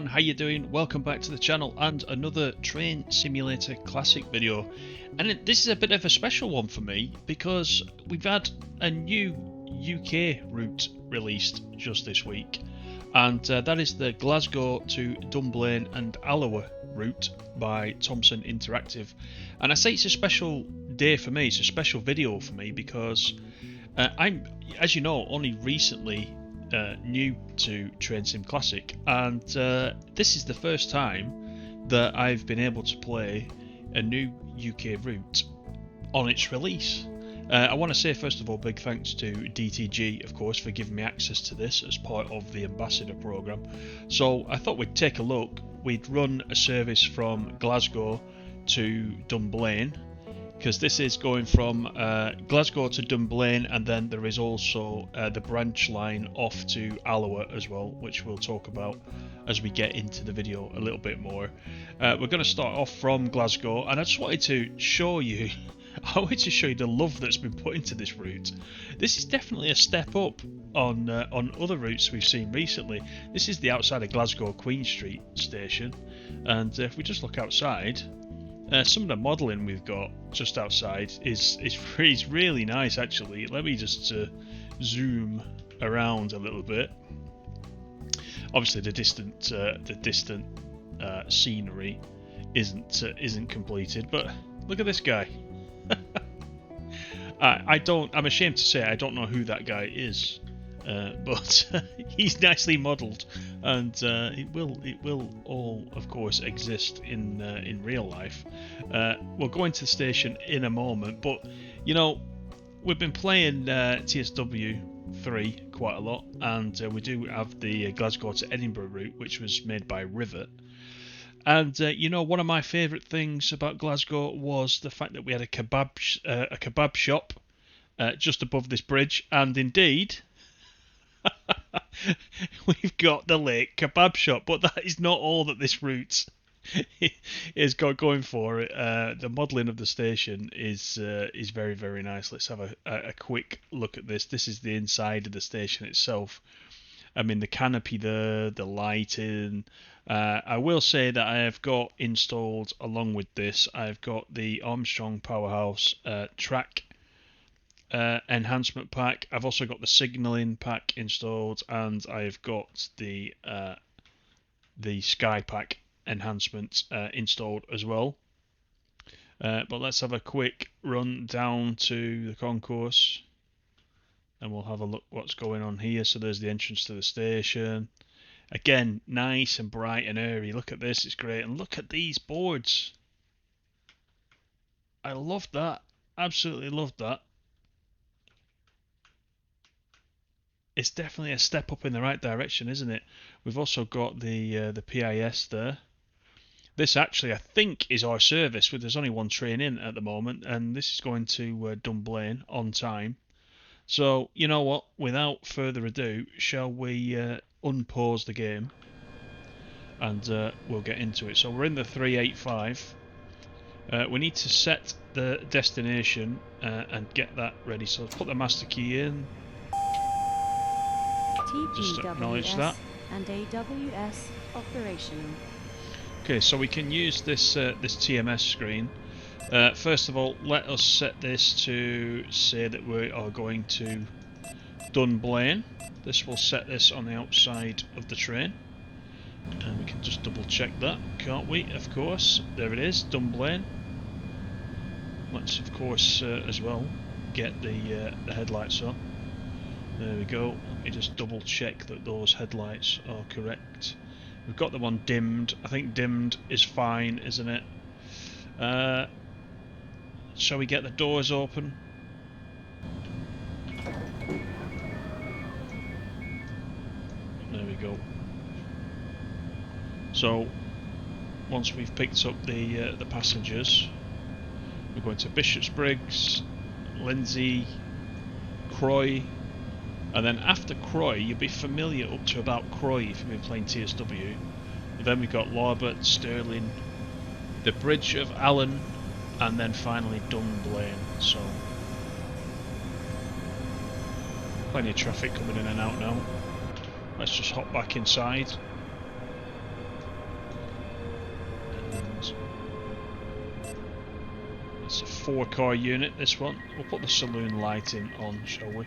How you doing? Welcome back to the channel and another Train Simulator Classic video. And this is a bit of a special one for me because we've had a new UK route released just this week, and that is the Glasgow to Dunblane and Alloa route by Thomson Interactive. And I say it's a special day for me, it's a special video for me because I'm, as you know, only recently new to Train Sim Classic, and this is the first time that I've been able to play a new UK route on its release. I want to say first of all big thanks to DTG, of course, for giving me access to this as part of the Ambassador programme. So I thought we'd take a look. We'd run a service from Glasgow to Dunblane, because this is going from Glasgow to Dunblane, and then there is also the branch line off to Alloa as well, which we'll talk about as we get into the video a little bit more. We're going to start off from Glasgow, and I just wanted to show you the love that's been put into this route. This is definitely a step up on other routes we've seen recently. This is the outside of Glasgow Queen Street station, and if we just look outside, some of the modelling we've got just outside is really nice actually. Let me just zoom around a little bit. Obviously the distant scenery isn't completed, but look at this guy. I'm ashamed to say I don't know who that guy is, but he's nicely modelled, and it will all, of course, exist in real life. We'll go into the station in a moment, but you know, we've been playing TSW 3 quite a lot, and we do have the Glasgow to Edinburgh route, which was made by Rivet. And you know, one of my favourite things about Glasgow was the fact that we had a kebab shop just above this bridge, and indeed we've got the Lake Kebab Shop, but that is not all that this route is going for. The modelling of the station is very, very nice. Let's have a quick look at this. This is the inside of the station itself. I mean, the canopy there, the lighting. I will say that I have got installed along with this, I've got the Armstrong Powerhouse track enhancement pack. I've also got the signalling pack installed, and I've got the Sky pack enhancement installed as well. But let's have a quick run down to the concourse, and we'll have a look what's going on here. So there's the entrance to the station. Again, nice and bright and airy. Look at this, it's great. And look at these boards. I love that. Absolutely love that. It's definitely a step up in the right direction, isn't it? We've also got the PIS there. This actually, I think, is our service. There's only one train in at the moment, and this is going to Dunblane on time. So, you know what? Without further ado, shall we unpause the game, and we'll get into it. So we're in the 385. We need to set the destination and get that ready. So let's put the master key in. Just acknowledge that. And AWS operational. Okay, so we can use this this TMS screen. First of all, let us set this to say that we are going to Dunblane. This will set this on the outside of the train, and we can just double check that, can't we? Of course, there it is, Dunblane. Let's of course as well get the headlights on. There we go. Let me just double check that those headlights are correct. We've got them on dimmed. I think dimmed is fine, isn't it? Shall we get the doors open? There we go. So once we've picked up the passengers, we're going to Bishopsbriggs, Lindsay, Croy, and then after Croy you'll be familiar up to about Croy if you've been playing TSW. And then we've got Larbert, Stirling, the bridge of Allen, and then finally Dunblane. So plenty of traffic coming in and out now. Let's just hop back inside. And it's a 4-car unit, this one. We'll put the saloon lighting on, shall we?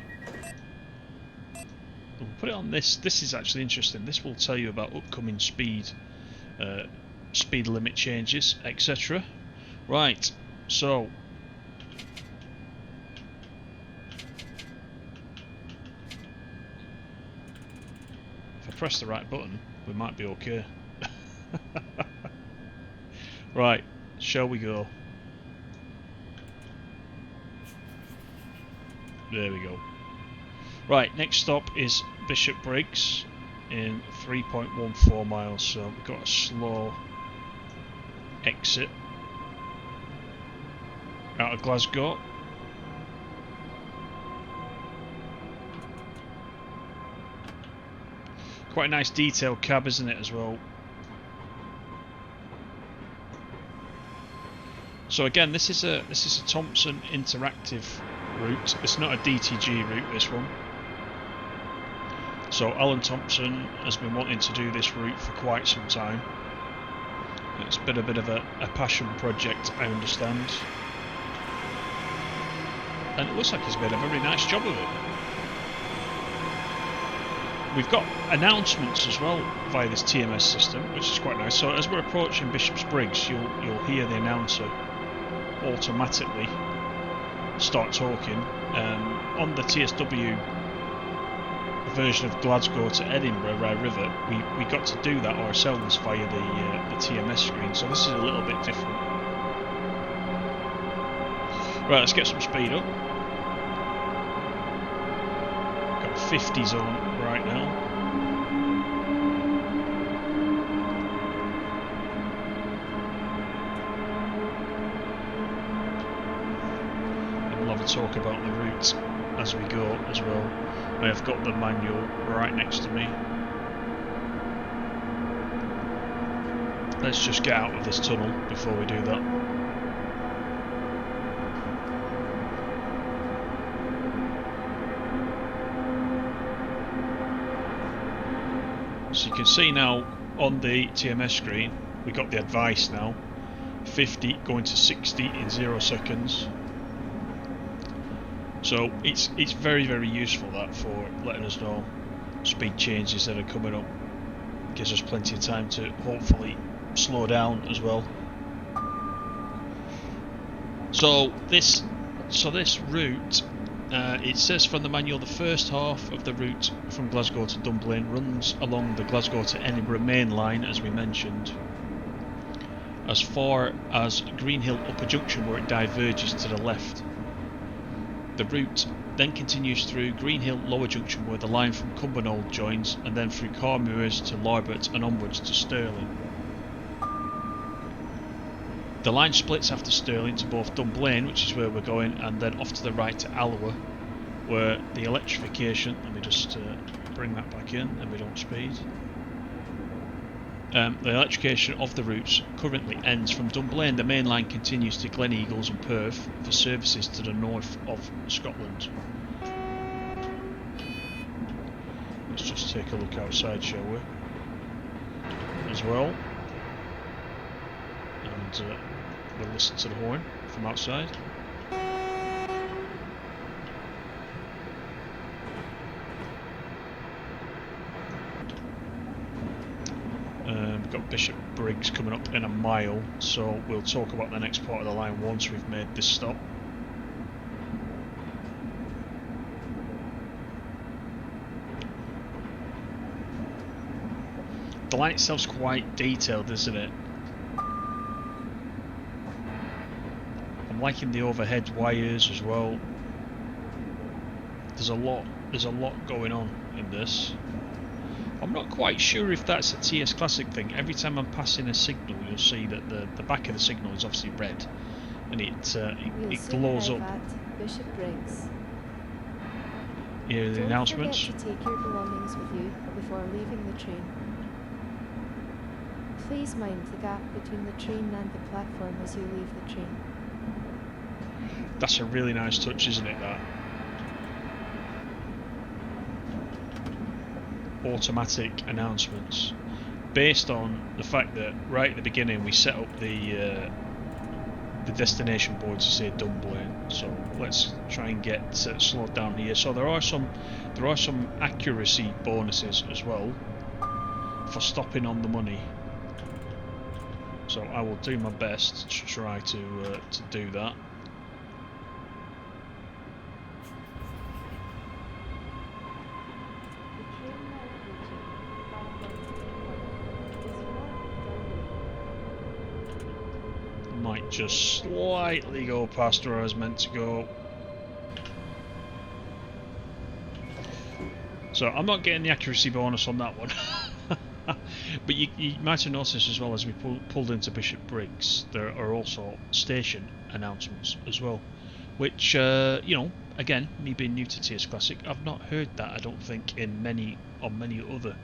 We'll put it on this. This is actually interesting. This will tell you about upcoming speed limit changes, etc. Right, so if I press the right button, we might be okay. Right, shall we go? There we go. Right, next stop is Bishop Briggs in 3.14 miles, so we've got a slow exit out of Glasgow. Quite a nice detailed cab, isn't it, as well? So again, this is a Thompson interactive route. It's not a DTG route, this one. So Alan Thompson has been wanting to do this route for quite some time. It's been a bit of a passion project, I understand. And it looks like he's made a very nice job of it. We've got announcements as well via this TMS system, which is quite nice. So as we're approaching Bishop's Briggs, you'll hear the announcer automatically start talking. On the TSW version of Glasgow to Edinburgh Rye River, we got to do that ourselves via the TMS screen, so this is a little bit different. Right, let's get some speed up. Got 50s on right now. We'll have a talk about the route as we go as well. I have got the manual right next to me. Let's just get out of this tunnel before we do that. So you can see now on the TMS screen, we got the advice now. 50 going to 60 in 0 seconds. So it's very, very useful, that, for letting us know speed changes that are coming up. Gives us plenty of time to hopefully slow down as well. So this route, it says from the manual, the first half of the route from Glasgow to Dunblane runs along the Glasgow to Edinburgh main line, as we mentioned, as far as Greenhill Upper Junction, where it diverges to the left. The route then continues through Greenhill Lower Junction, where the line from Cumbernauld joins, and then through Carmuirs to Larbert and onwards to Stirling. The line splits after Stirling to both Dunblane, which is where we're going, and then off to the right to Alloa, where the electrification, let me just bring that back in and we don't speed. The electrification of the routes currently ends from Dunblane. The main line continues to Gleneagles and Perth for services to the north of Scotland. Let's just take a look outside, shall we? As well. And we'll listen to the horn from outside. We've got Bishop Briggs coming up in a mile, so we'll talk about the next part of the line once we've made this stop. The line itself's quite detailed, isn't it? I'm liking the overhead wires as well. There's a lot going on in this. I'm not quite sure if that's a TS Classic thing. Every time I'm passing a signal, you'll see that the back of the signal is obviously red, and it glows up. Bishop Briggs. Here are the announcements. Don't forget to take your belongings with you before leaving the train. Please mind the gap between the train and the platform as you leave the train. That's a really nice touch, isn't it, that? Automatic announcements. Based on the fact that right at the beginning we set up the destination board to say Dunblane. So let's try and get slowed down here. So there are some accuracy bonuses as well for stopping on the money. So I will do my best to try to do that. Might just slightly go past where I was meant to go. So I'm not getting the accuracy bonus on that one. But you might have noticed as well, as we pulled into Bishop Briggs, there are also station announcements as well, which you know, again, me being new to TS Classic, I've not heard that, I don't think, on many other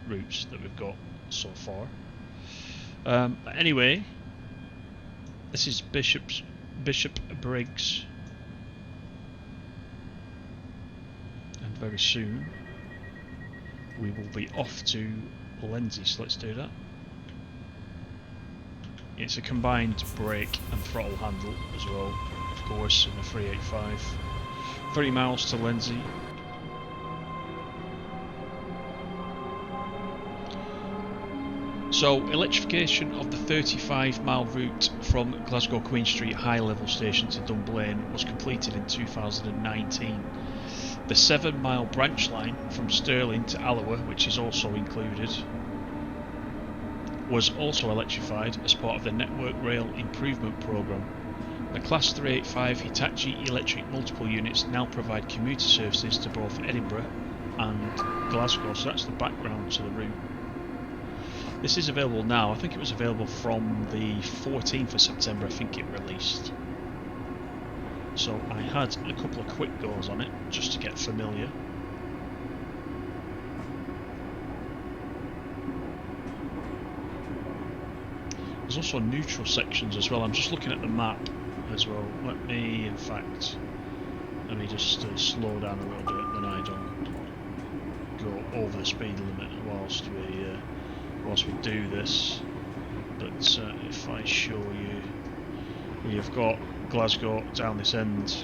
routes that we've got so far. But anyway, this is Bishop Briggs, and very soon we will be off to Lenzie, so let's do that. It's a combined brake and throttle handle as well, of course, in a 385. 30 miles to Lenzie. So, electrification of the 35-mile route from Glasgow Queen Street high level station to Dunblane was completed in 2019. The 7-mile branch line from Stirling to Alloa, which is also included, was also electrified as part of the Network Rail Improvement Programme. The Class 385 Hitachi electric multiple units now provide commuter services to both Edinburgh and Glasgow, so that's the background to the route. This is available now. I think it was available from the 14th of September, I think it released. So I had a couple of quick goes on it just to get familiar. There's also neutral sections as well. I'm just looking at the map as well. Let me just slow down a little bit, then I don't go over the speed limit whilst we do this. But if I show you, we have got Glasgow down this end,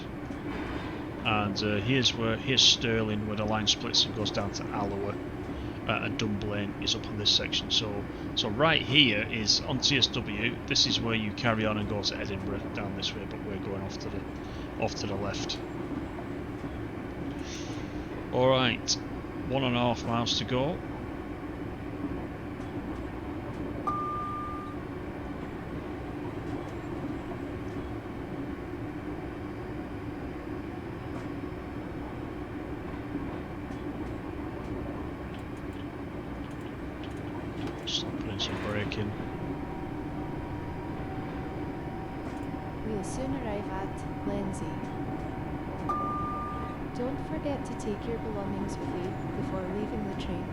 and here's Stirling, where the line splits and goes down to Alloa, and Dunblane is up on this section. So right here is on TSW. This is where you carry on and go to Edinburgh down this way, but we're going off to the left. All right, 1.5 miles to go. We'll soon arrive at Lenzie. Don't forget to take your belongings with you before leaving the train.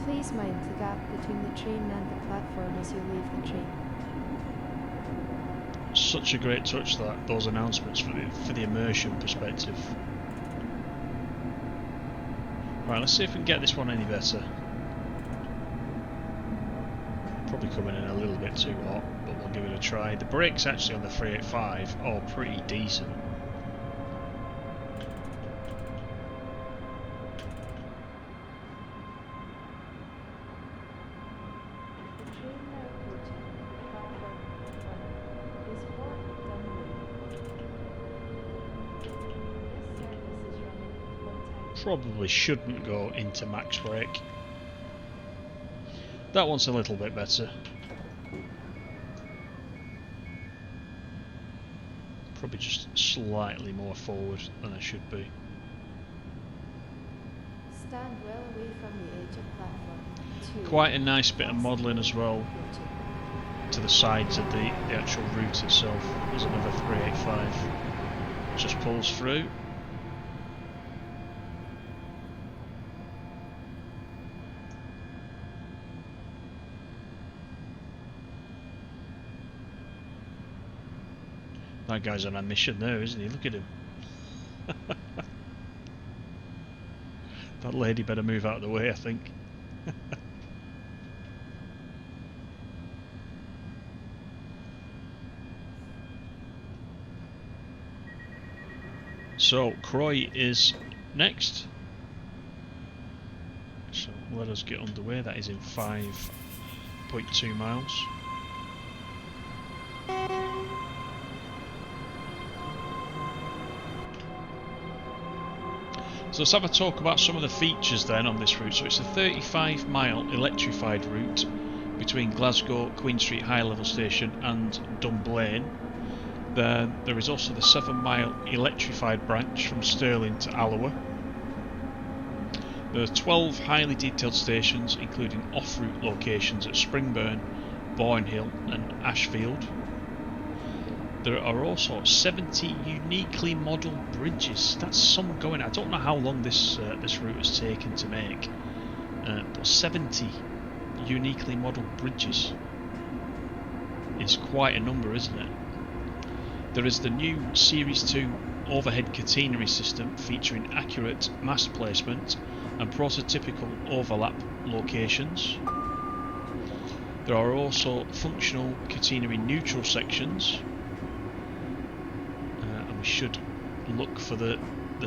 Please mind the gap between the train and the platform as you leave the train. Such a great touch, those announcements for the immersion perspective. Right, let's see if we can get this one any better. Probably coming in a little bit too hot, but we'll give it a try. The brakes actually on the 385 are pretty decent. Probably shouldn't go into max brake. That one's a little bit better. Probably just slightly more forward than I should be. Stand well away from the edge of platform 2. Quite a nice bit of modelling as well to the sides of the actual route itself. There's another 385. Just pulls through. That guy's on a mission there, isn't he? Look at him. That lady better move out of the way, I think. So, Croy is next. So, let us get underway. That is in 5.2 miles. So let's have a talk about some of the features then on this route. So it's a 35-mile electrified route between Glasgow Queen Street High Level Station and Dunblane. Then there is also the 7-mile electrified branch from Stirling to Alloa. There are 12 highly detailed stations, including off-route locations at Springburn, Bournehill and Ashfield. There are also 70 uniquely modelled bridges. That's some going. I don't know how long this route has taken to make, but 70 uniquely modelled bridges is quite a number, isn't it? There is the new Series 2 overhead catenary system featuring accurate mast placement and prototypical overlap locations. There are also functional catenary neutral sections. Should look for the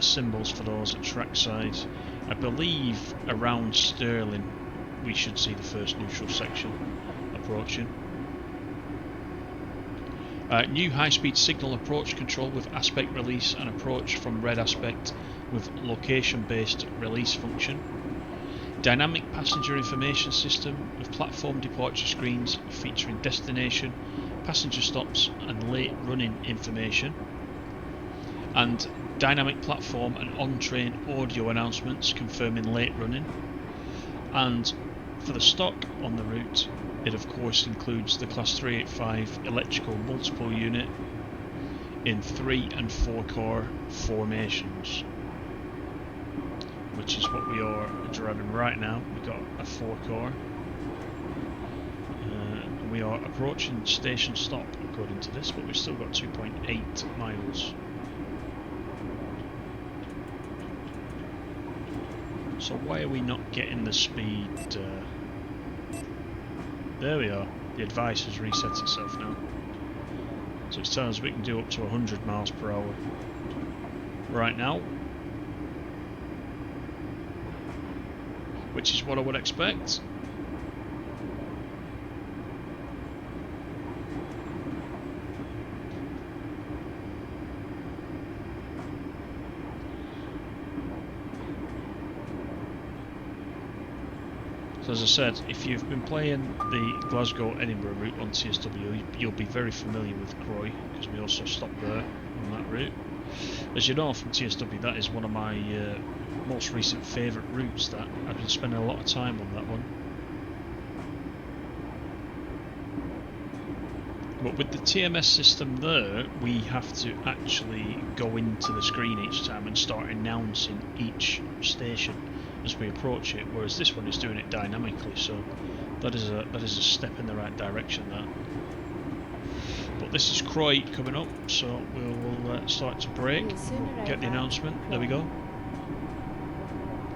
symbols for those at trackside. I believe around Stirling we should see the first neutral section approaching. New high-speed signal approach control with aspect release and approach from red aspect with location-based release function. Dynamic passenger information system with platform departure screens featuring destination, passenger stops and late running information. And dynamic platform and on-train audio announcements confirming late running. And for the stock on the route, it of course includes the Class 385 electrical multiple unit in 3 and 4 core formations, which is what we are driving right now. We've got a 4 core. And we are approaching station stop according to this, but we've still got 2.8 miles. So why are we not getting the speed? There we are. The advice has reset itself now. So it's telling us we can do up to 100 miles per hour right now, which is what I would expect. So as I said, if you've been playing the Glasgow-Edinburgh route on TSW, you'll be very familiar with Croy, because we also stopped there on that route. As you know from TSW, that is one of my most recent favourite routes. That I've been spending a lot of time on that one. But with the TMS system there, we have to actually go into the screen each time and start announcing each station as we approach it, whereas this one is doing it dynamically, so that is a step in the right direction there. But this is Croy coming up, so we'll start to brake, get the announcement. There we go.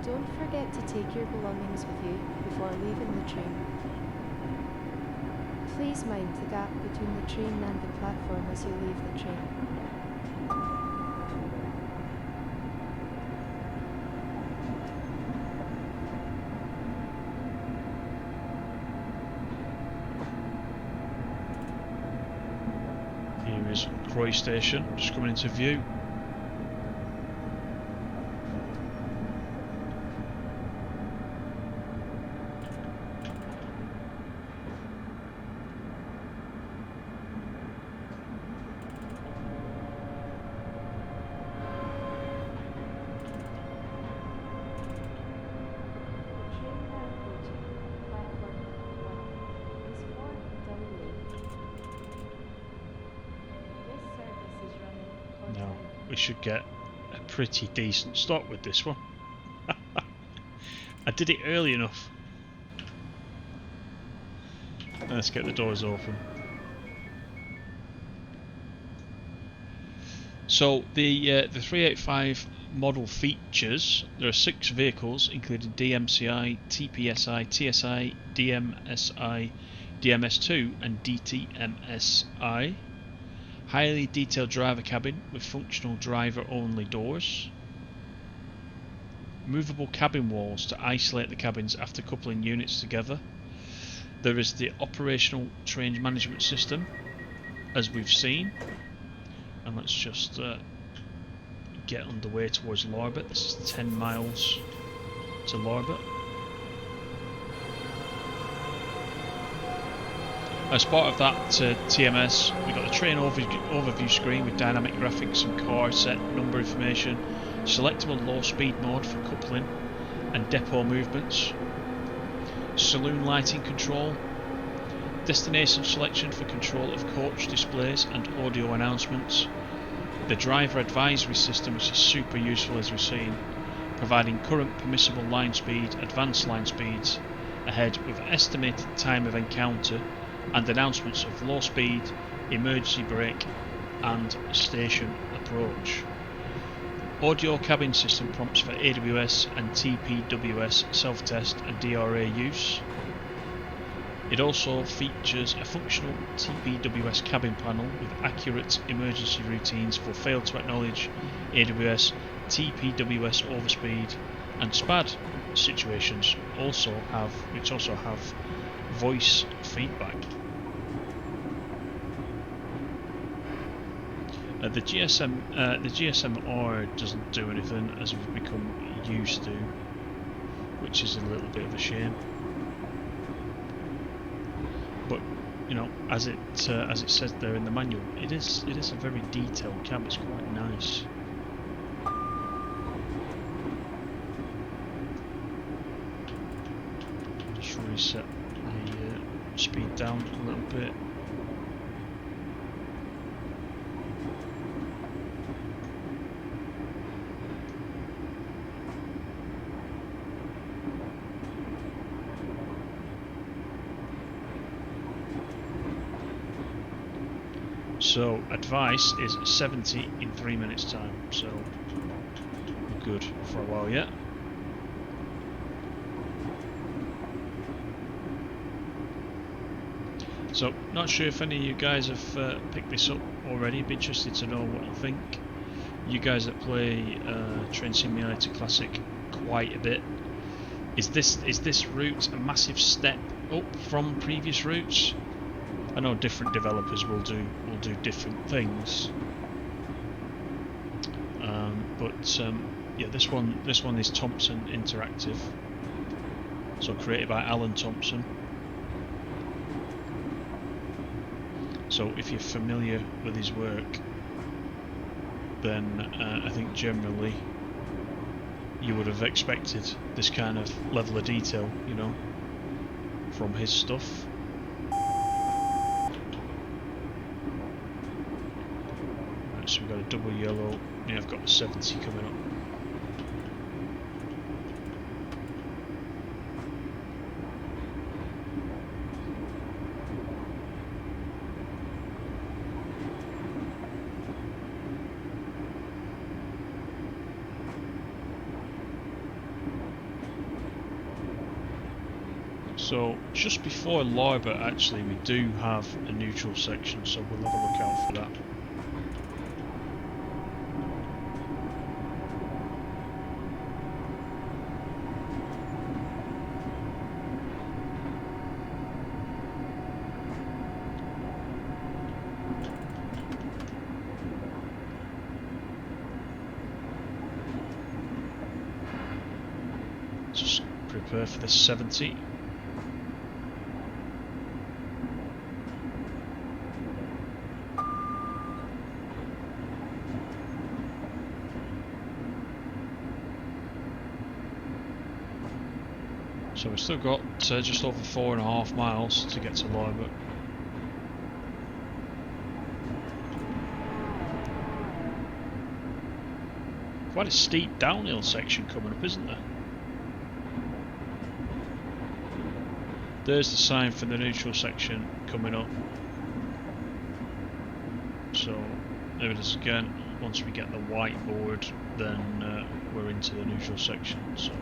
Don't forget to take your belongings with you before leaving the train. Please mind the gap between the train and the platform as you leave the train. Here is Croy Station, just coming into view. we should get a pretty decent stop with this one. I did it early enough. Let's get the doors open. So the 385 model features, there are 6 vehicles including DMCI, TPSI, TSI, DMSI, DMS2 and DTMSI. Highly detailed driver cabin with functional driver only doors. Movable cabin walls to isolate the cabins after coupling units together. There is the operational train management system, as we've seen. And let's just get underway towards Larbert. This is 10 miles to Larbert. As part of that TMS, we've got the train overview screen with dynamic graphics and car set number information, selectable low speed mode for coupling and depot movements, saloon lighting control, destination selection for control of coach displays and audio announcements, the driver advisory system, which is super useful as we've seen, providing current permissible line speed, advanced line speeds ahead with estimated time of encounter and announcements of low speed, emergency brake and station approach. Audio cabin system prompts for AWS and TPWS self-test and DRA use. It also features a functional TPWS cabin panel with accurate emergency routines for fail to acknowledge AWS, TPWS overspeed and SPAD situations, which also have voice feedback. The GSM-R doesn't do anything, as we've become used to, which is a little bit of a shame. But you know, as it says there in the manual, it is a very detailed cab. It's quite nice. Just reset the speed down a little bit. So advice is 70 in 3 minutes time, so we're good for a while yet. So not sure if any of you guys have picked this up already. Be interested to know what you think. You guys that play Train Simulator Classic quite a bit, is this route a massive step up from previous routes? I know different developers will do different things, but yeah, this one is Thompson Interactive, so created by Alan Thompson. So if you're familiar with his work, then I think generally you would have expected this kind of level of detail, you know, from his stuff. So we've got a double yellow. Yeah, I've got a 70 coming up. So just before Larbert, actually, we do have a neutral section, so we'll have a look out for that. Just prepare for the 70. So we've still got just over 4.5 miles to get to Larbert. Quite a steep downhill section coming up, isn't there? There's the sign for the neutral section coming up. So there it is again. Once we get the whiteboard, then we're into the neutral section. So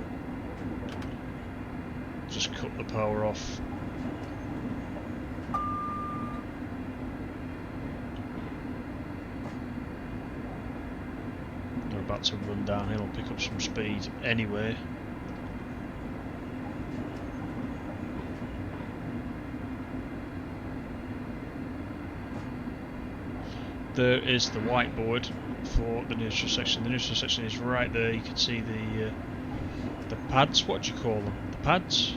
just cut the power off. We're about to run downhill, pick up some speed anyway. There is the whiteboard for the neutral section. The neutral section is right there. You can see the pads. What do you call them? The pads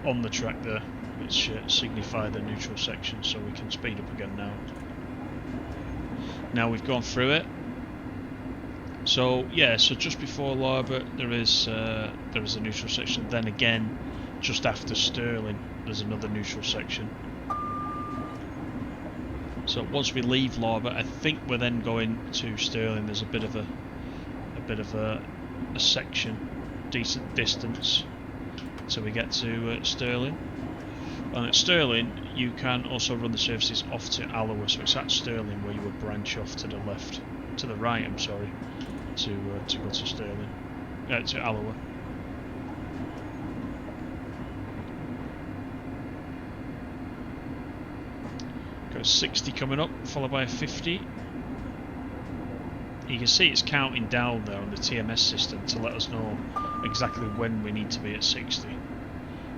on the track there, which signify the neutral section. So we can speed up again now. Now we've gone through it. So yeah, so just before Larbert there is a neutral section. Then again, just after Stirling, there's another neutral section. So once we leave Larbert, I think we're then going to Stirling. There's a bit of a section, decent distance, till we get to Stirling. And at Stirling, you can also run the services off to Alloa. So it's at Stirling where you would branch off to the left, to the right. I'm sorry, to go to Stirling, to Alloa. Got a 60 coming up, followed by a 50. You can see it's counting down there on the TMS system to let us know exactly when we need to be at 60,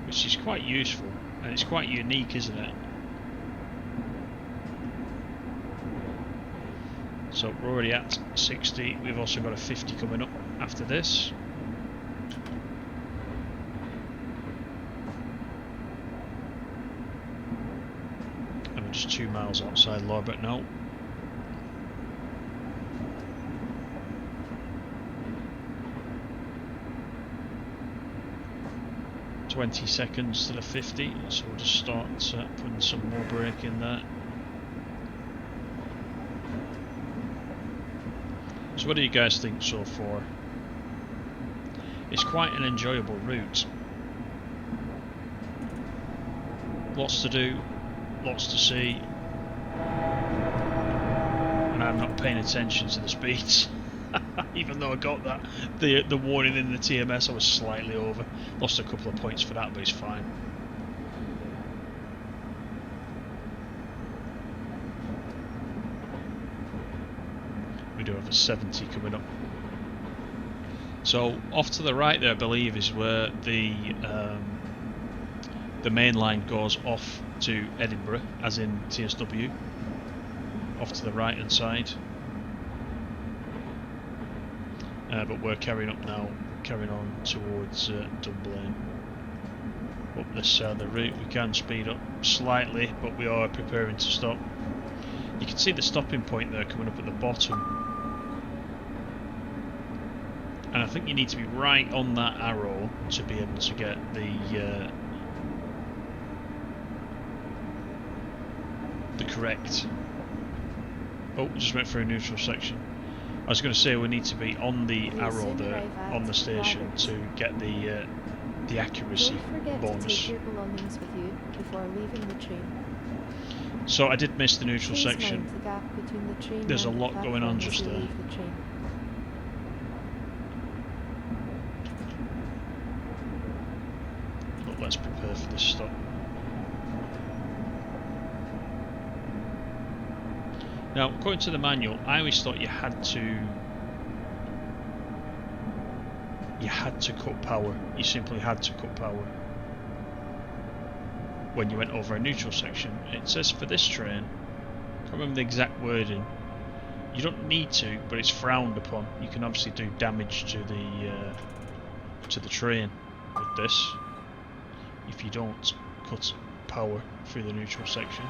which is quite useful and it's quite unique, isn't it? So we're already at 60. We've also got a 50 coming up after this. Just 2 miles outside Larbert now. "20 seconds to the 50, so we'll just start putting some more brake in there. So what do you guys think so far? It's quite an enjoyable route. Lots to do. Lots to see, and I'm not paying attention to the speeds. Even though I got that the warning in the TMS, I was slightly over. Lost a couple of points for that, but it's fine. We do have a 70 coming up. So off to the right there, I believe, is where the main line goes off to Edinburgh, as in TSW, off to the right hand side. But we're carrying on towards Dunblane. Up this side of the route, we can speed up slightly, but we are preparing to stop. You can see the stopping point there coming up at the bottom, and I think you need to be right on that arrow to be able to get the correct. Oh, just went for a neutral section. I was going to say we need to be on the arrow there on the station to get the accuracy bonus. Don't forget to take your belongings with you before leaving the train. So I did miss the neutral Please section. mind the gap between the train There's a and the lot going on platform as just you there. leave the train. But let's prepare for this stop. Now, according to the manual, I always thought you had to cut power. You simply had to cut power when you went over a neutral section. It says for this train, I can't remember the exact wording, you don't need to, but it's frowned upon. You can obviously do damage to the train with this if you don't cut power through the neutral section.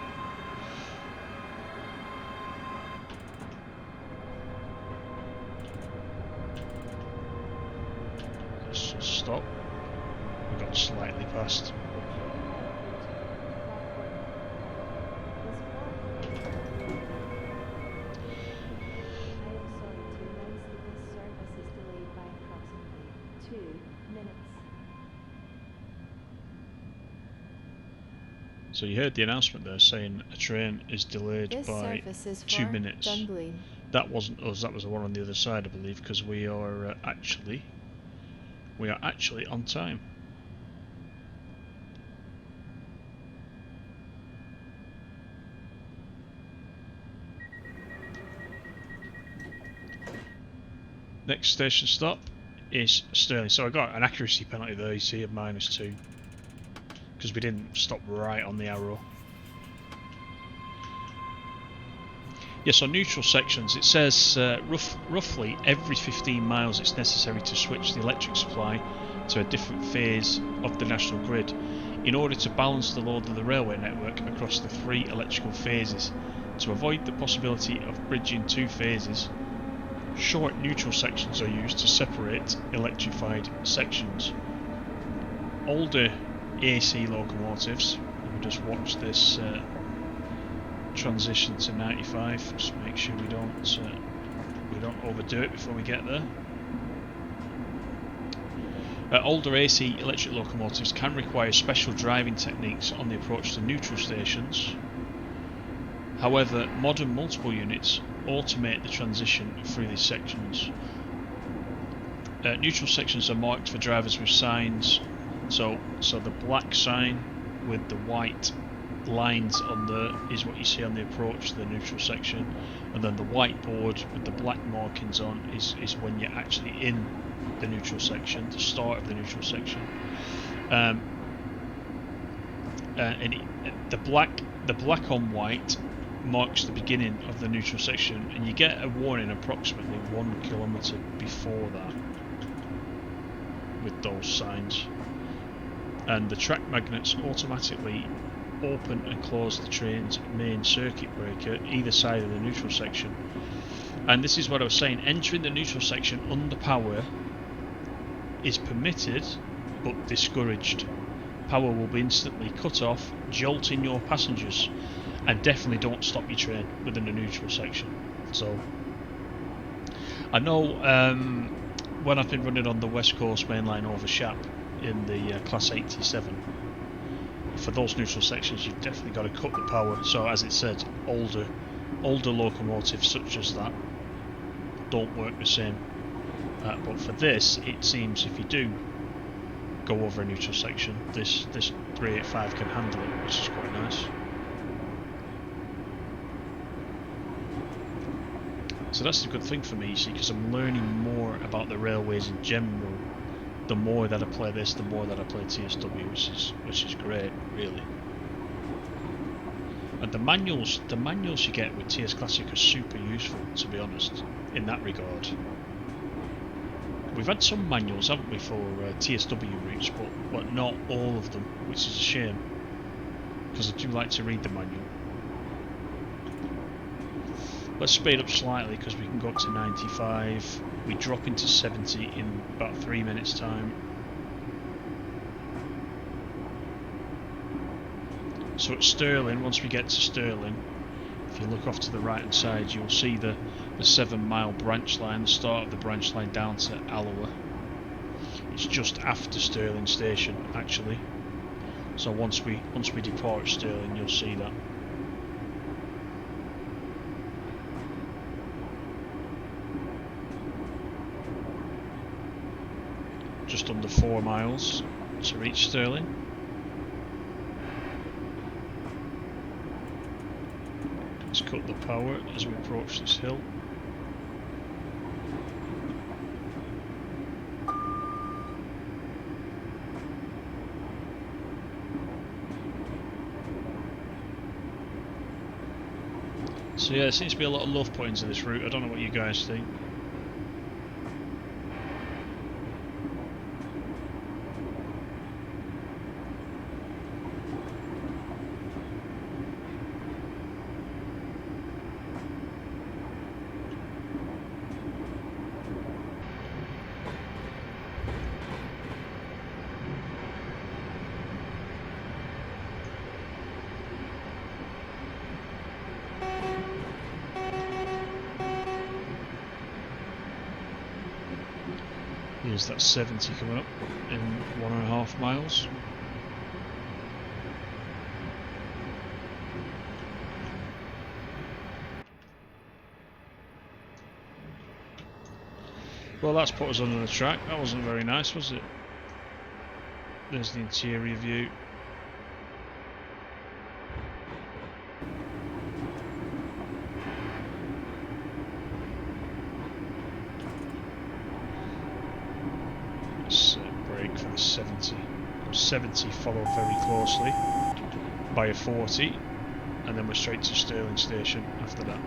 Stop. We got slightly past. So you heard the announcement there saying a train is delayed This by service is 2 for minutes. Dunblane. That wasn't us, that was the one on the other side, I believe, because we are actually on time. Next station stop is Stirling. So I got an accuracy penalty there, you see, of -2, because we didn't stop right on the arrow. Yes, on neutral sections it says roughly every 15 miles it's necessary to switch the electric supply to a different phase of the national grid in order to balance the load of the railway network across the 3 electrical phases. To avoid the possibility of bridging 2 phases, short neutral sections are used to separate electrified sections. Older AC locomotives, let me just watch this transition to 95, just make sure we don't overdo it before we get there. Older AC electric locomotives can require special driving techniques on the approach to neutral stations. However, modern multiple units automate the transition through these sections. Neutral sections are marked for drivers with signs, so the black sign with the white lines on there is what you see on the approach to the neutral section, and then the white board with the black markings on is when you're actually in the neutral section, the start of the neutral section. The black on white marks the beginning of the neutral section, and you get a warning approximately 1 kilometre before that with those signs. And the track magnets automatically open and close the train's main circuit breaker either side of the neutral section. And this is what I was saying, entering the neutral section under power is permitted but discouraged. Power will be instantly cut off, jolting your passengers, and definitely don't stop your train within the neutral section. So I know when I've been running on the West Coast main line over Shap in the Class 87, for those neutral sections you've definitely got to cut the power. So as it said, older locomotives such as that don't work the same. But for this, it seems if you do go over a neutral section, this 385 can handle it, which is quite nice. So that's the good thing for me, you see, because I'm learning more about the railways in general. The more that I play this, the more that I play TSW, which is great, really. And the manuals you get with TS Classic are super useful, to be honest, in that regard. We've had some manuals, haven't we, for TSW routes, but not all of them, which is a shame, because I do like to read the manual. Let's speed up slightly because we can go up to 95. We drop into 70 in about 3 minutes time. So at Stirling, once we get to Stirling, if you look off to the right hand side, you'll see the 7 mile branch line, the start of the branch line down to Alloa. It's just after Stirling station actually. So once we depart Stirling, you'll see that. Just under 4 miles to reach Stirling. Let's cut the power as we approach this hill. So yeah, there seems to be a lot of love put into this route. I don't know what you guys think. Here's that 70 coming up in 1.5 miles. Well, that's put us under the track. That wasn't very nice, was it? There's the interior view. Let's brake for the 70. 70 followed very closely by a 40, and then we're straight to Stirling station after that.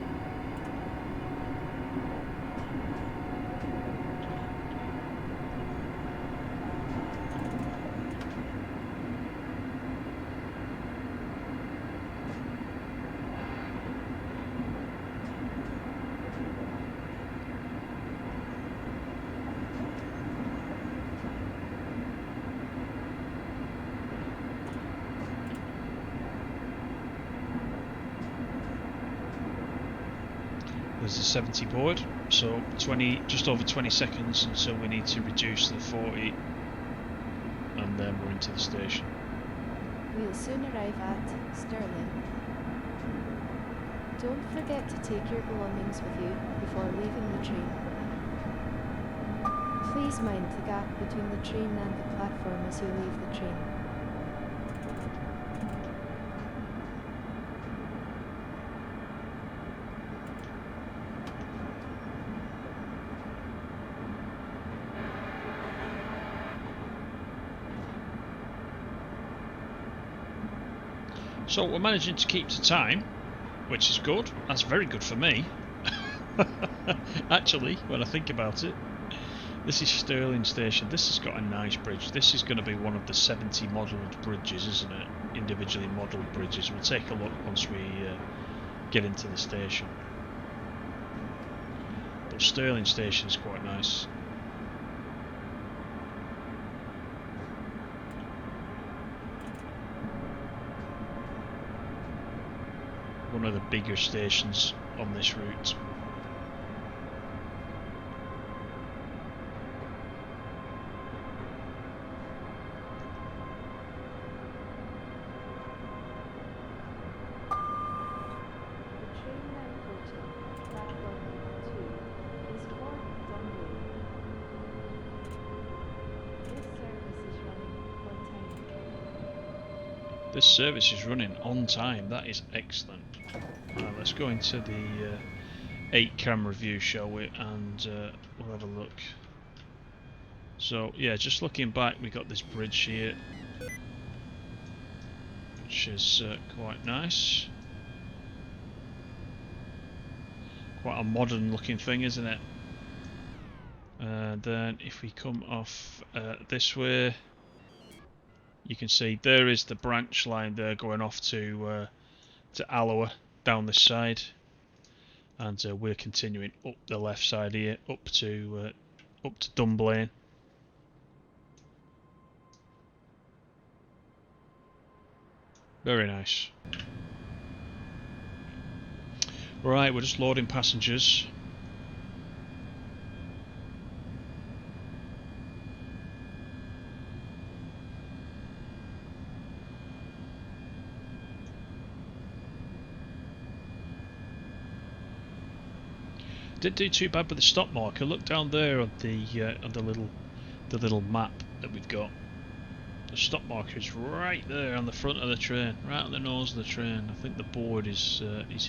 There's the 70 board, so just over 20 seconds until we need to reduce the 40, and then we're into the station. We'll soon arrive at Stirling. Don't forget to take your belongings with you before leaving the train. Please mind the gap between the train and the platform as you leave the train. So we're managing to keep to time, which is good. That's very good for me. Actually, when I think about it. This is Stirling Station. This has got a nice bridge. This is going to be one of the 70 modelled bridges, isn't it? Individually modelled bridges. We'll take a look once we get into the station. But Stirling Station is quite nice. One of the bigger stations on this route. This service is running on time. That is excellent. Right, let's go into the 8 camera view, shall we, and we'll have a look. So yeah, just looking back, we got this bridge here, which is quite nice. Quite a modern looking thing, isn't it? Then if we come off this way, you can see there is the branch line there going off to Alloa down this side, and we're continuing up the left side here up to Dunblane. Very nice. Right, we're just loading passengers. Didn't do too bad with the stop marker. Look down there on the little map that we've got. The stop marker is right there on the front of the train, right on the nose of the train. I think the board is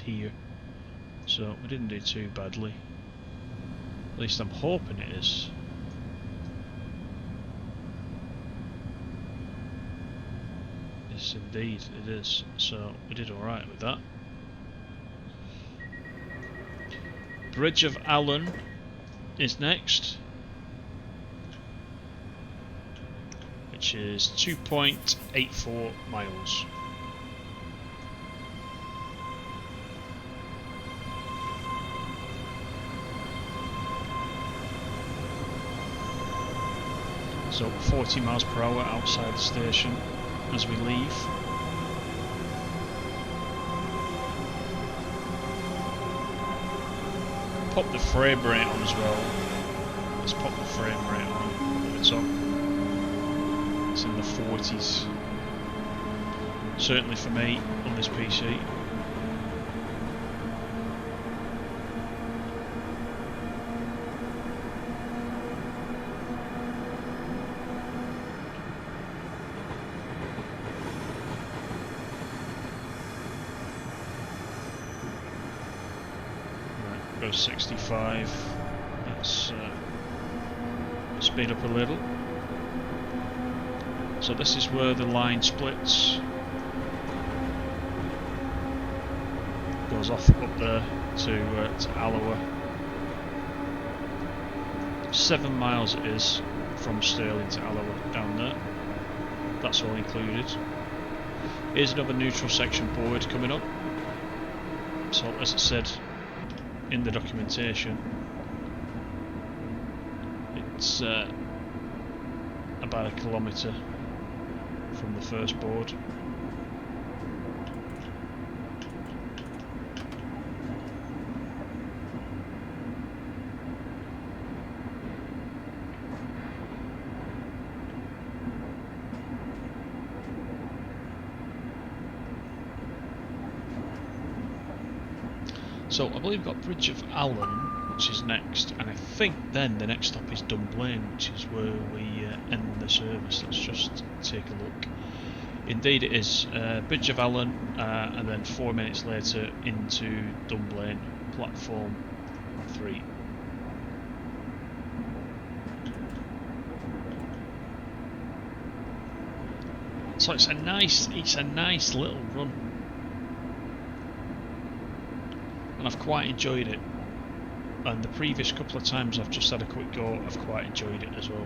here, so we didn't do too badly. At least I'm hoping it is. Yes, indeed it is. So we did all right with that. Bridge of Allen is next, which is 2.84 miles. So 40 miles per hour outside the station as we leave. Pop the frame rate on as well. Let's pop the frame rate on at the top. It's in the 40s. Certainly for me on this PC. Go 65. Let's speed up a little. So this is where the line splits. Goes off up there to Alloa. 7 miles it is from Stirling to Alloa down there. That's all included. Here's another neutral section board coming up. So as it said in the documentation, it's about 1 kilometre from the first board. So I believe we've got Bridge of Allen, which is next, and I think then the next stop is Dunblane, which is where we end the service. Let's just take a look. Indeed it is Bridge of Allen, and then 4 minutes later into Dunblane, platform 3. So it's a nice little run. And I've quite enjoyed it, and the previous couple of times I've just had a quick go, I've quite enjoyed it as well.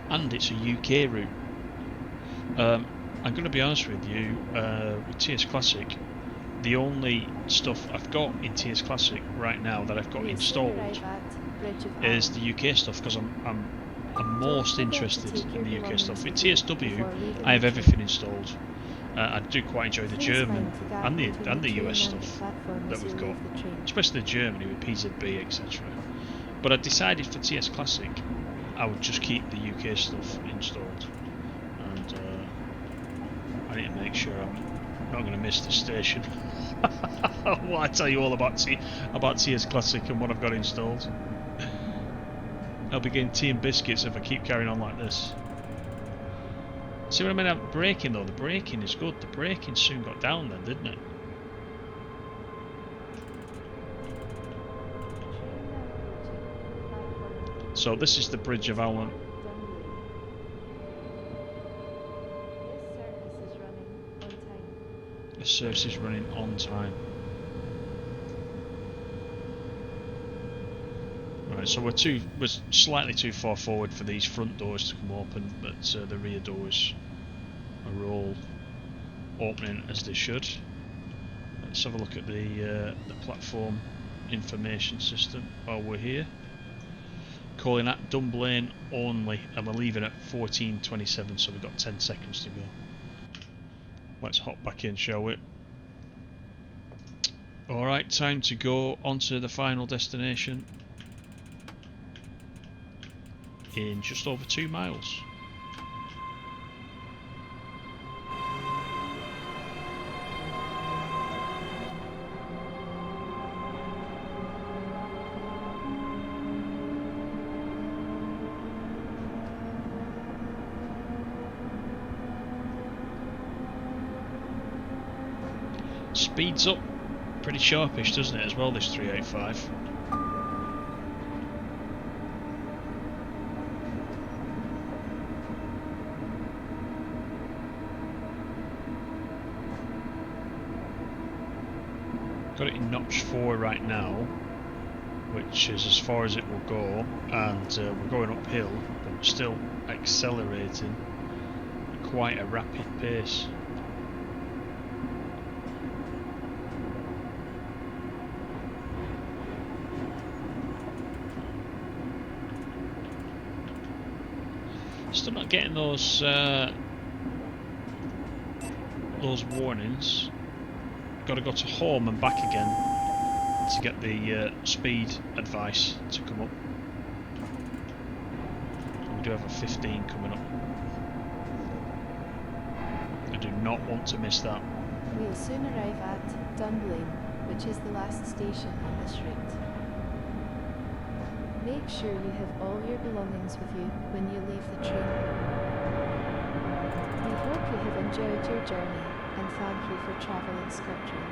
And it's a UK route. I'm going to be honest with you, with TS Classic, the only stuff I've got in TS Classic right now that I've got installed is the UK stuff, because I'm most interested in the UK stuff. In TSW, I have everything installed. I do quite enjoy the German and the US stuff that we've got, especially the Germany with PZB, etc. But I decided for TS Classic, I would just keep the UK stuff installed, and I need to make sure I'm not going to miss the station. What I tell you all about TS Classic and what I've got installed. I'll be getting tea and biscuits if I keep carrying on like this. See what I mean about braking though? The braking is good. The braking soon got down then, didn't it? So this is the Bridge of Allen. This service is running on time. Right, so we're slightly too far forward for these front doors to come open, but the rear doors are all opening as they should. Let's have a look at the platform information system while we're here. Calling at Dunblane only, and we're leaving at 14:27, so we've got 10 seconds to go. Let's hop back in, shall we? Alright, time to go on to the final destination in just over 2 miles. Speeds up pretty sharpish, doesn't it, as well, this 385. Got it in notch 4 right now, which is as far as it will go, and we're going uphill, but we're still accelerating at quite a rapid pace. Still not getting those warnings. Got to go to home and back again to get the speed advice to come up. We do have a 15 coming up. I do not want to miss that. We'll soon arrive at Dunblane, which is the last station on this route. Make sure you have all your belongings with you when you leave the train. We hope you have enjoyed your journey and thank you for travelling Scotrail.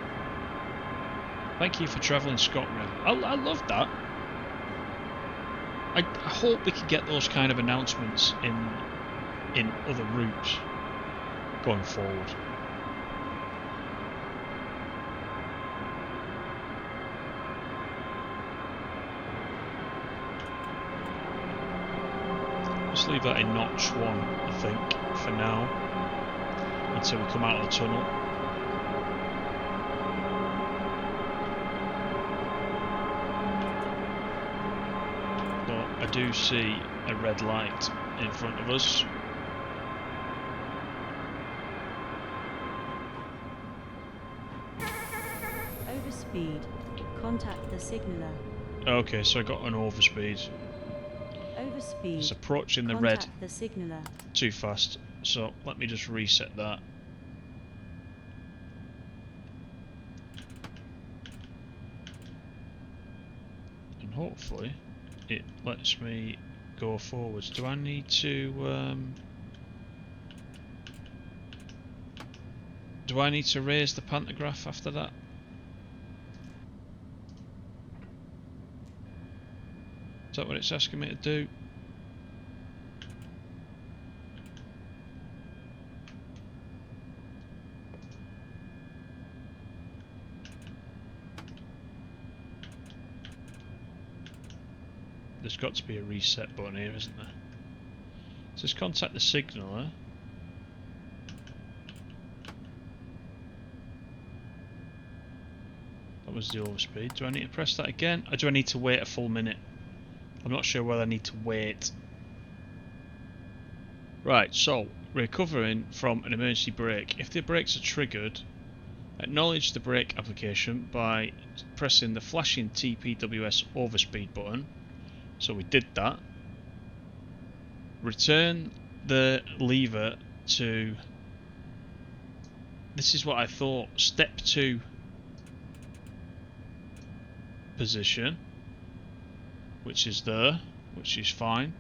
Thank you for travelling Scotrail. I love that. I hope we can get those kind of announcements in other routes going forward. Let's leave that in notch 1, I think, for now, until we come out of the tunnel. I do see a red light in front of us. Overspeed. Contact the signaller. Okay, so I got an overspeed. Overspeed. It's approaching the red Contact the signaller. too fast, so let me just reset that. And hopefully it lets me go forwards. Do I need to raise the pantograph after that? Is that what it's asking me to do? There's got to be a reset button here, isn't there? It says contact the signaller. That was the overspeed. Do I need to press that again? Or do I need to wait a full minute? I'm not sure whether I need to wait. Right, so recovering from an emergency brake. If the brakes are triggered, acknowledge the brake application by pressing the flashing TPWS overspeed button. So we did that. Return the lever to, this is what I thought, step 2 position, which is there, which is fine.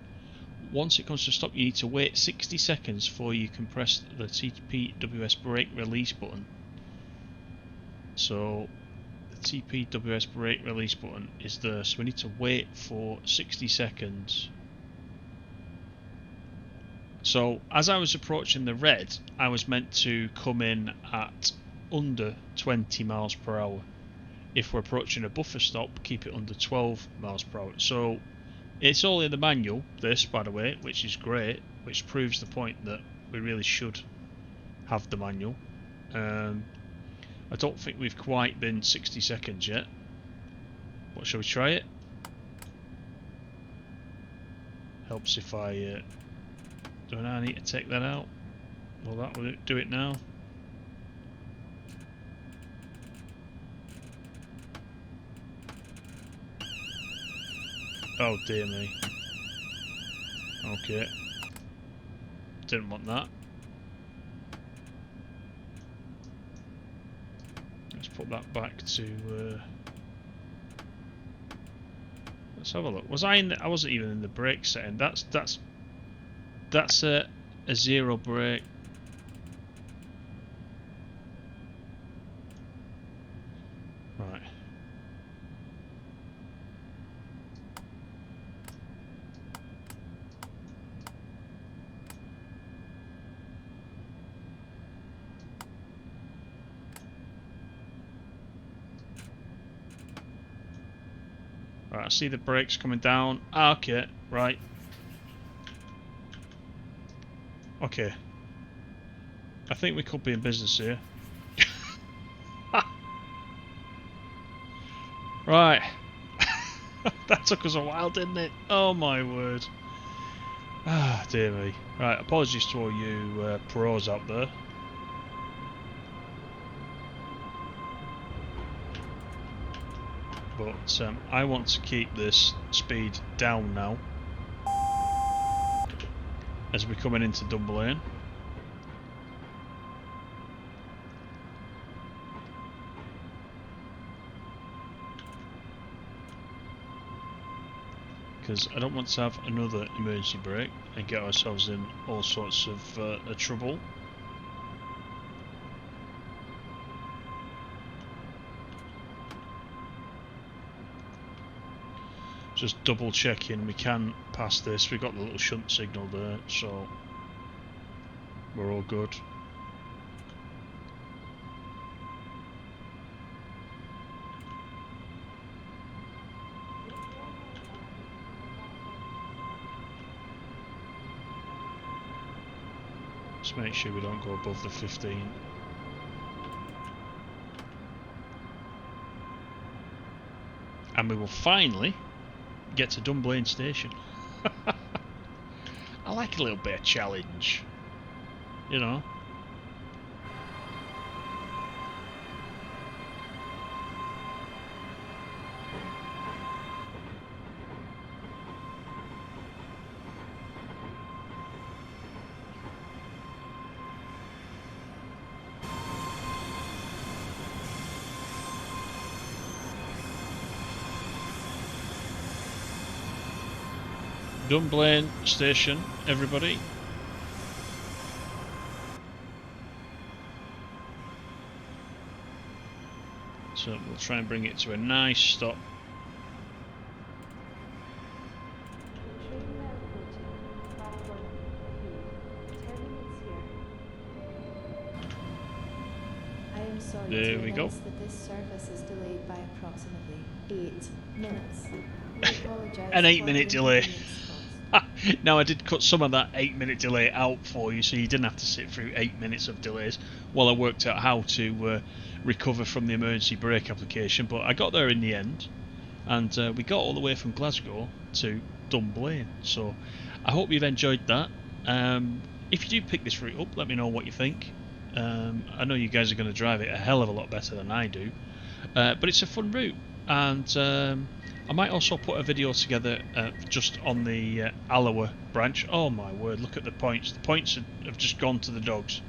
Once it comes to stop, you need to wait 60 seconds before you can press the TPWS brake release button. So the TPWS brake release button is there, so we need to wait for 60 seconds. So as I was approaching the red, I was meant to come in at under 20 miles per hour. If we're approaching a buffer stop, keep it under 12 miles per hour. So it's all in the manual, this, by the way, which is great, which proves the point that we really should have the manual. I don't think we've quite been 60 seconds yet. What, shall we try it? Helps if I do I need to take that out? Well, that will do it now. Oh dear me. Okay. Didn't want that. Let's put that back to let's have a look. Was I in the, I wasn't even in the brake setting. That's a zero brake. Right. Right, I see the brakes coming down. Ah, okay, right. Okay. I think we could be in business here. Right. That took us a while, didn't it? Oh my word. Ah, dear me. Right, apologies to all you pros out there. But I want to keep this speed down now as we're coming into Dunblane. Because I don't want to have another emergency brake and get ourselves in all sorts of trouble. Just double checking we can pass this. We've got the little shunt signal there, so we're all good. Let's make sure we don't go above the 15. And we will finally get to Dunblane station. I like a little bit of challenge, you know. Dunblane station, everybody. So we'll try and bring it to a nice stop. I am sorry There to we go. announce that this service is delayed by approximately 8 minutes. We apologise An for 8-minute the delay. inconvenience caused. Now I did cut some of that 8-minute delay out for you, so you didn't have to sit through 8 minutes of delays while I worked out how to recover from the emergency brake application. But I got there in the end, and we got all the way from Glasgow to Dunblane. So I hope you've enjoyed that. If you do pick this route up, let me know what you think. I know you guys are going to drive it a hell of a lot better than I do, but it's a fun route, and I might also put a video together just on the Alloa branch. Oh my word, look at the points. The points have just gone to the dogs.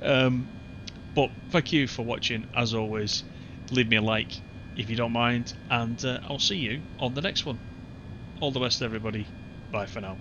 But thank you for watching. As always, leave me a like if you don't mind, and I'll see you on the next one. All the best, everybody. Bye for now.